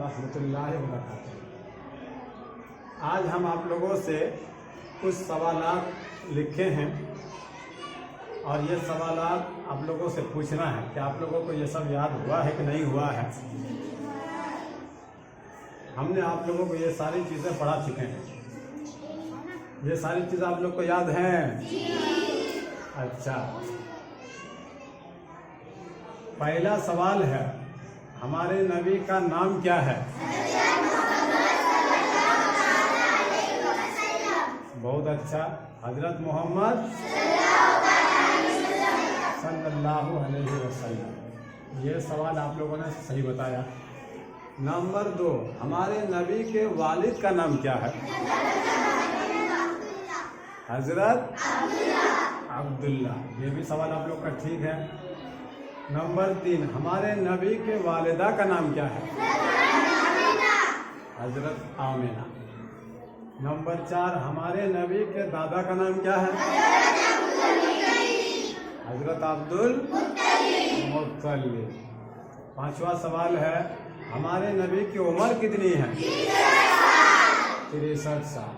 रहमतुल्लाहि व बरकातुहू। आज हम आप लोगों से कुछ सवालात लिखे हैं और ये सवालात आप लोगों से पूछना है कि आप लोगों को ये सब याद हुआ है कि नहीं हुआ है। हमने आप लोगों को ये सारी चीज़ें पढ़ा चुके हैं। ये सारी चीज़ें आप लोग को याद हैं? अच्छा, पहला सवाल है, हमारे नबी का नाम क्या है? बहुत अच्छा, हजरत मोहम्मद सल्लल्लाहु अलैहि वसल्लम। ये सवाल आप लोगों ने सही बताया। नंबर 2, हमारे नबी के वालिद का नाम क्या है? हजरत अब्दुल्ला। ये भी सवाल आप लोग का ठीक है। नंबर 3, हमारे नबी के वालिदा का नाम क्या है? हजरत आमिना। नंबर 4, हमारे नबी के दादा का नाम क्या है? हजरत अब्दुल मुत्तलिब। 5वां सवाल है, हमारे नबी की उम्र कितनी है? 63 साल।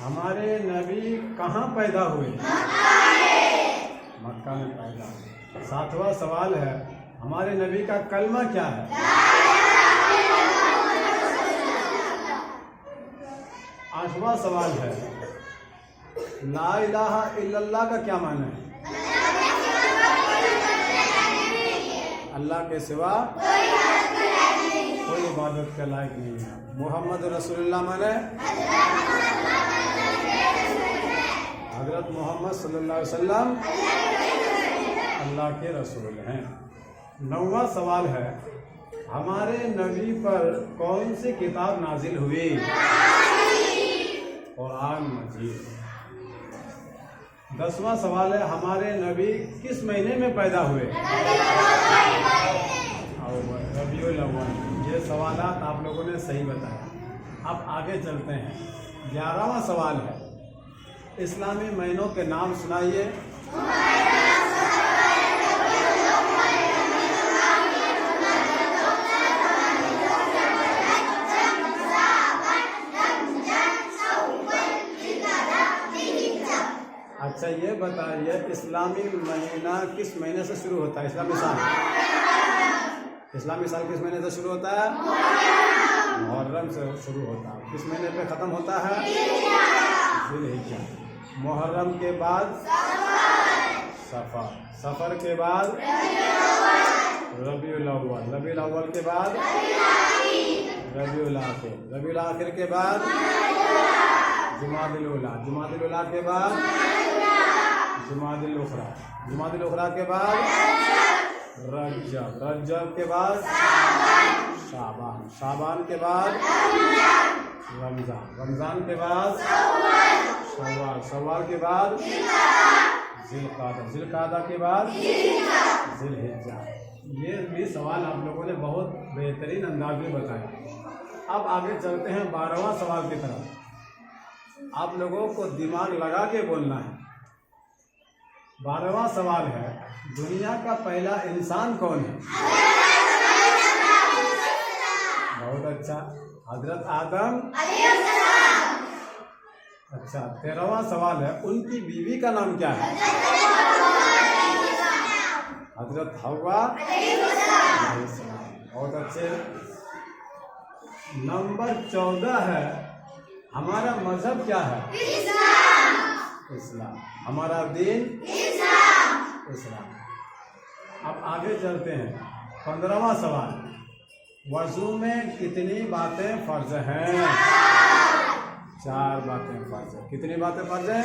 हमारे नबी कहाँ पैदा हुए? मक्का में पैदा हुए। 7वां सवाल है, हमारे नबी का कलमा क्या है? 8वां सवाल है, ला इलाहा इल्लल्लाह का क्या माना है? अल्लाह के सिवा कोई इबादत के लायक नहीं है। मोहम्मद रसूलुल्लाह माने? हजरत मोहम्मद सल्लल्लाहु अलैहि वसल्लम अल्लाह के रसूल हैं। 9वां सवाल है, हमारे नबी पर कौन सी किताब नाजिल हुई? कुरान मजीद। 10वां सवाल है, हमारे नबी किस महीने में पैदा हुए? रबीउल अव्वल। ये सवालात आप लोगों ने सही बताया। अब आगे चलते हैं। 11वां सवाल है, इस्लामी महीनों के नाम सुनाइए। अच्छा, ये बताइए इस्लामी महीना किस महीने से शुरू होता है? इस्लामी साल किस महीने से शुरू होता है? मुहर्रम से शुरू होता है। किस महीने पे ख़त्म होता है? ज़ुल्हिज्जा। मुहर्रम के बाद सफ़र, सफ़र के बाद रबीउल अव्वल, रबीउल अव्वल के बाद रबीउल आखिर, रबीउल आखिर के बाद जुमादिल उला, जुमादिल उला के बाद जुमादिल उखरा, जुमादिल उखरा के बाद रजब, रजब के बाद शाबान, शाबान के बाद रमज़ान, रमज़ान के बाद शव्वाल, शव्वाल के बाद ज़िलक़ादा, ज़िलक़ादा के बाद ज़िलहिज्जा। ये भी सवाल आप लोगों ने बहुत बेहतरीन अंदाज में बताया। अब आगे चलते हैं 12वां सवाल की तरफ। आप लोगों को दिमाग लगा के बोलना है। 12वां सवाल है, दुनिया का पहला इंसान कौन है? बहुत अच्छा, हजरत आदम। अच्छा, 13वां सवाल है, उनकी बीवी का नाम क्या है? हजरत हव्वा। बहुत अच्छे। नंबर 14 है, हमारा मजहब क्या है? इस्लाम। हमारा दीन इस्लाम। अब आगे चलते हैं। 15वां सवाल, वज़ू में कितनी बातें फर्ज हैं? 4 बातें फर्ज हैं। कितनी बातें फर्ज हैं?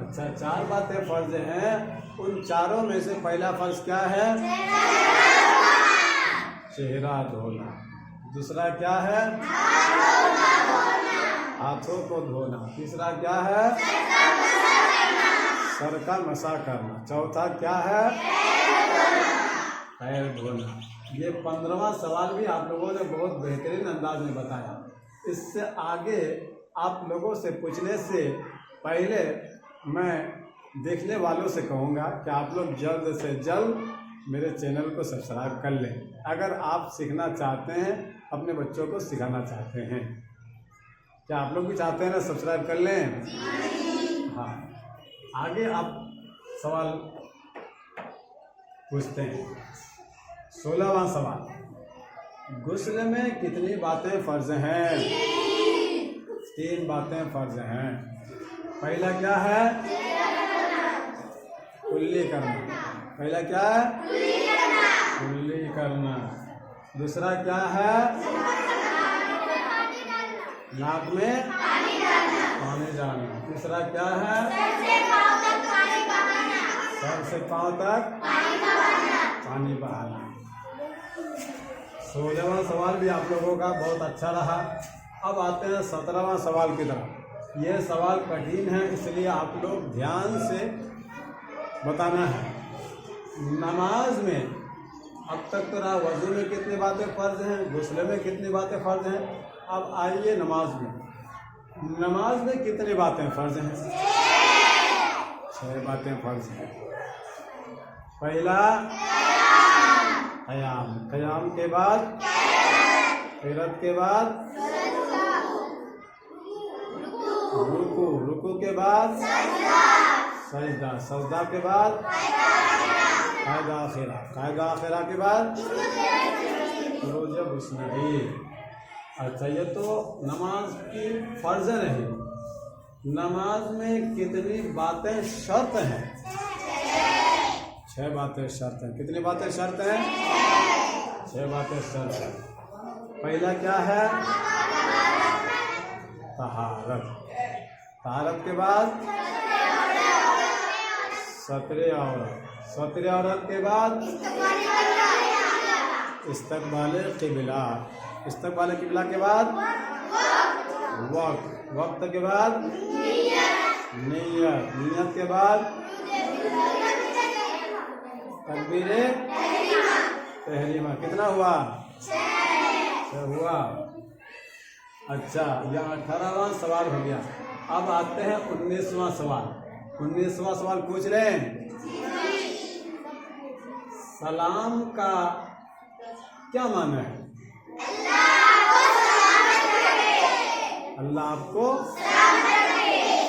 अच्छा, 4 बातें फर्ज हैं। उन चारों में से पहला फर्ज क्या है? चेहरा धोना। दूसरा क्या है? हाथों को धोना। तीसरा क्या है? सर का मसा करना। चौथा क्या है? पैर धोना। ये 15वां सवाल भी आप लोगों ने बहुत बेहतरीन अंदाज में बताया। इससे आगे आप लोगों से पूछने से पहले मैं देखने वालों से कहूँगा कि आप लोग जल्द से जल्द मेरे चैनल को सब्सक्राइब कर लें अगर आप सीखना चाहते हैं, अपने बच्चों को सिखाना चाहते हैं। क्या आप लोग भी चाहते हैं ना सब्सक्राइब कर लें? हाँ, आगे आप सवाल पूछते हैं। 16वां सवाल, गुस्ल में कितनी बातें फ़र्ज हैं? 3 बातें फ़र्ज हैं। पहला क्या है? कुल्ली करना। पहला क्या है? कुल्ली करना। दूसरा क्या है? नाक में पानी डालना। तीसरा क्या है? सर से पाँव तक पानी बहाना। 16वां सवाल भी आप लोगों का बहुत अच्छा रहा। अब आते हैं 17वां सवाल की तरफ। यह सवाल कठिन है, इसलिए आप लोग ध्यान से बताना है। नमाज में अब तक तो रहा, वज़ू में कितनी बातें फ़र्ज हैं, गुस्ल में कितनी बातें फ़र्ज हैं। अब आइए नमाज में। नमाज में कितनी बातें फ़र्ज हैं? 6 बातें फ़र्ज हैं। पहला क़याम। क़याम के बाद क़िरात के बाद रुकू। रुकू के बाद सजदा। सजदा के बाद कायदा आखिरा। कायदा आखिरा के बाद रोज़ा गुस्नही। अच्छा, ये तो नमाज की फ़र्ज़ नहीं। नमाज में कितनी बातें शर्त हैं? 6 बातें शर्त हैं। कितनी बातें शर्त हैं? 6 बातें शर्त हैं। पहला क्या है? तहारत। तहारत के बाद सतरे औरत। सतरे औरत के बाद इस्तक़बाल क़िबला। इस्तक़बाल क़िबला के बाद वक्त। वक्त के बाद नियत। नियत के बाद तकबीर तहरीमा। कितना हुआ? 6 हुआ। अच्छा, यह 18वां सवाल हो गया। अब आते हैं 19वां सवाल। 19वां सवाल पूछ रहे हैं, सलाम का क्या माना है? अल्लाह आपको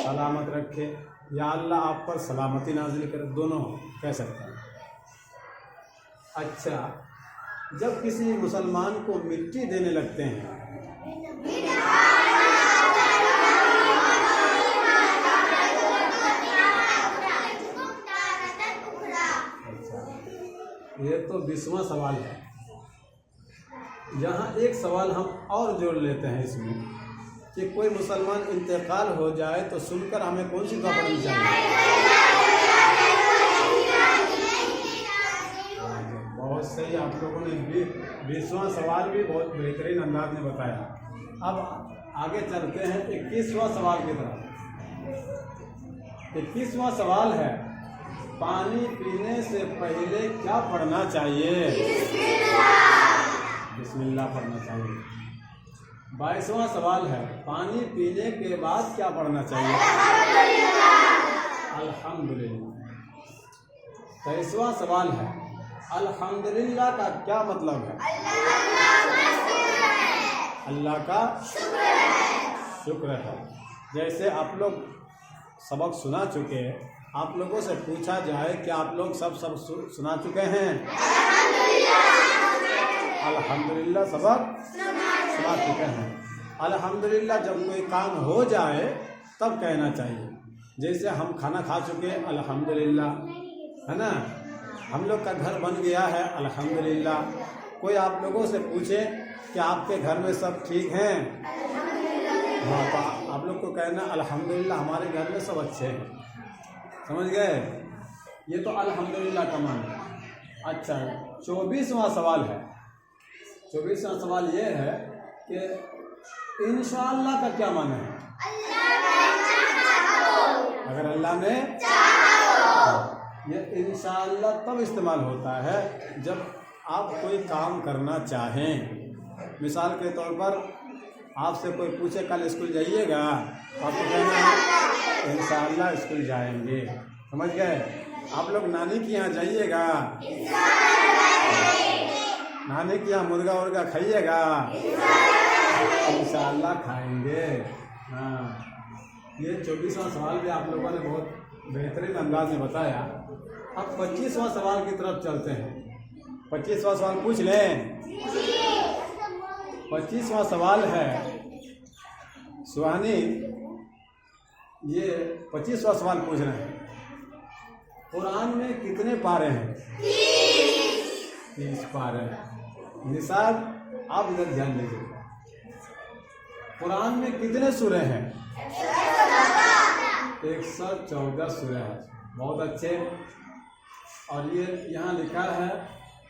सलामत रखे या अल्लाह आप पर सलामती नाजिल करे, दोनों कह सकते हैं। अच्छा, जब किसी मुसलमान को मिट्टी देने लगते हैं ये तो 20वां सवाल है। यहाँ एक सवाल हम और जोड़ लेते हैं इसमें कि कोई मुसलमान इंतकाल हो जाए तो सुनकर हमें कौन सी दुआ पढ़नी चाहिए? बहुत सही, आप लोगों ने 20वां सवाल भी बहुत बेहतरीन अंदाज में बताया। अब आगे चलते हैं 21वां सवाल की तरफ। 21वां सवाल है, पानी पीने से पहले क्या पढ़ना चाहिए? बिस्मिल्लाह पढ़ना चाहिए। 22वां सवाल है, पानी पीने के बाद क्या पढ़ना चाहिए? अल्हम्दुलिल्लाह। 23वां सवाल है, अल्हम्दुलिल्लाह का क्या मतलब है? अल्लाह का शुक्र है। जैसे आप लोग सबक सुना चुके हैं, आप लोगों से पूछा जाए कि आप लोग सब सुना चुके हैं? अल्हम्दुलिल्लाह सबक सुना चुके हैं। अल्हम्दुलिल्लाह जब कोई काम हो जाए तब कहना चाहिए। जैसे हम खाना खा चुके, अल्हम्दुलिल्लाह, है ना। हम लोग का घर बन गया है, अल्हम्दुलिल्लाह। कोई आप लोगों से पूछे कि आपके घर में सब ठीक हैं? हाँ, तो आप लोग को कहना अल्हम्दुलिल्लाह हमारे घर में सब अच्छे हैं। समझ गए? ये तो अल्हम्दुलिल्लाह का माना है। अच्छा, 24वां सवाल है। 24वां सवाल ये है कि इंशाअल्लाह का क्या माना है? अगर अल्लाह ने ये इंशाअल्लाह तब इस्तेमाल होता है जब आप कोई काम करना चाहें। मिसाल के तौर पर आपसे कोई पूछे कल स्कूल जाइएगा, आपको कहना है इंशाअल्लाह स्कूल जाएंगे। समझ गए? आप लोग नानी के यहाँ जाइएगा, नानी के यहाँ मुर्गा उर्गा खाइएगा? इंशाअल्लाह खाएंगे। हाँ, ये 24वां सवाल भी आप लोगों ने बहुत बेहतरीन अंदाज में बताया। अब 25वां सवाल की तरफ चलते हैं। 25वां सवाल पूछ लें। 25वां सवाल है सुहानी, ये 25वां सवाल पूछ रहे हैं, कुरान में कितने पारे हैं? 30 पारे। निसार आप इधर ध्यान दीजिए, कुरान में कितने सूरे हैं? 114 सूरे हैं। बहुत अच्छे। और ये यहाँ लिखा है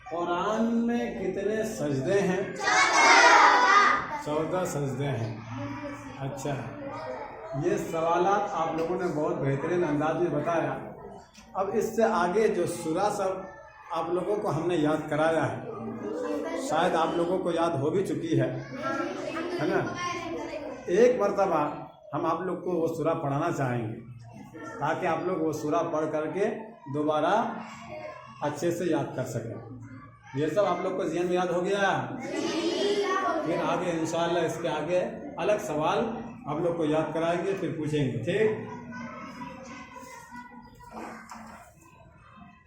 कुरान में कितने सजदे हैं? 14 सजदे हैं। अच्छा, ये सवालात आप लोगों ने बहुत बेहतरीन अंदाज में बताया। अब इससे आगे जो सूरा सब आप लोगों को हमने याद कराया है, शायद आप लोगों को याद हो भी चुकी है ना? एक मर्तबा हम आप लोग को वो सूरा पढ़ाना चाहेंगे ताकि आप लोग वो सूरा पढ़ करके दोबारा अच्छे से याद कर सकें। ये सब आप लोग को ज़हन में याद हो गया? फिर आगे इंशाअल्लाह इसके आगे अलग सवाल आप लोग को याद कराएंगे, फिर पूछेंगे। ठीक।